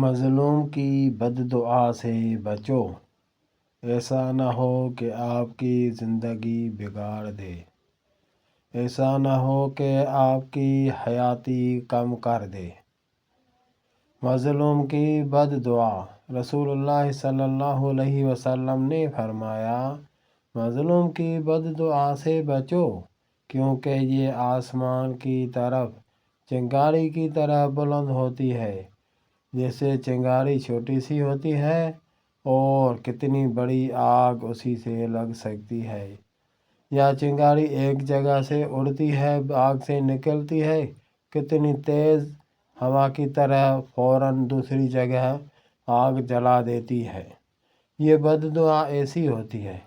مظلوم کی بد دعا سے بچو، ایسا نہ ہو کہ آپ کی زندگی بگاڑ دے، ایسا نہ ہو کہ آپ کی حیاتی کم کر دے۔ مظلوم کی بد دعا۔ رسول اللہ صلی اللہ علیہ وسلم نے فرمایا، مظلوم کی بد دعا سے بچو، کیونکہ یہ آسمان کی طرف چنگاری کی طرح بلند ہوتی ہے۔ جیسے چنگاری چھوٹی سی ہوتی ہے اور کتنی بڑی آگ اسی سے لگ سکتی ہے، یا چنگاری ایک جگہ سے اڑتی ہے، آگ سے نکلتی ہے، کتنی تیز ہوا کی طرح فوراً دوسری جگہ آگ جلا دیتی ہے۔ یہ بد دعا ایسی ہوتی ہے۔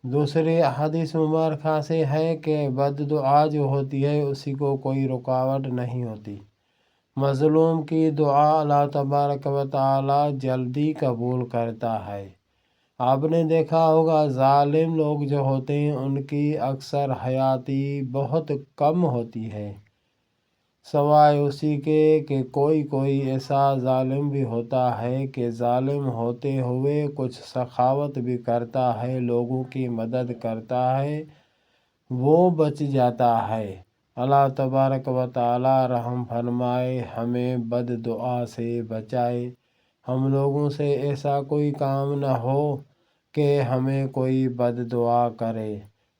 دوسری حدیث مبارکہ سے ہے کہ بد دعا جو ہوتی ہے اسی کو کوئی رکاوٹ نہیں ہوتی۔ مظلوم کی دعا اللہ تبارک و تعالی جلدی قبول کرتا ہے۔ آپ نے دیکھا ہوگا ظالم لوگ جو ہوتے ہیں ان کی اکثر حیاتی بہت کم ہوتی ہے، سوائے اسی کے کہ کوئی ایسا ظالم بھی ہوتا ہے کہ ظالم ہوتے ہوئے کچھ سخاوت بھی کرتا ہے، لوگوں کی مدد کرتا ہے، وہ بچ جاتا ہے۔ اللہ تبارک و تعالی رحم فرمائے، ہمیں بد دعا سے بچائے، ہم لوگوں سے ایسا کوئی کام نہ ہو کہ ہمیں کوئی بد دعا کرے۔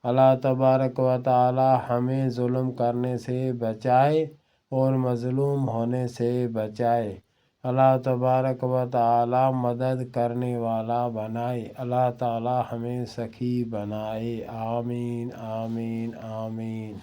اللہ تبارک و تعالی ہمیں ظلم کرنے سے بچائے اور مظلوم ہونے سے بچائے۔ اللہ تبارک و تعالی مدد کرنے والا بنائے، اللہ تعالی ہمیں سخی بنائے۔ آمین آمین آمین۔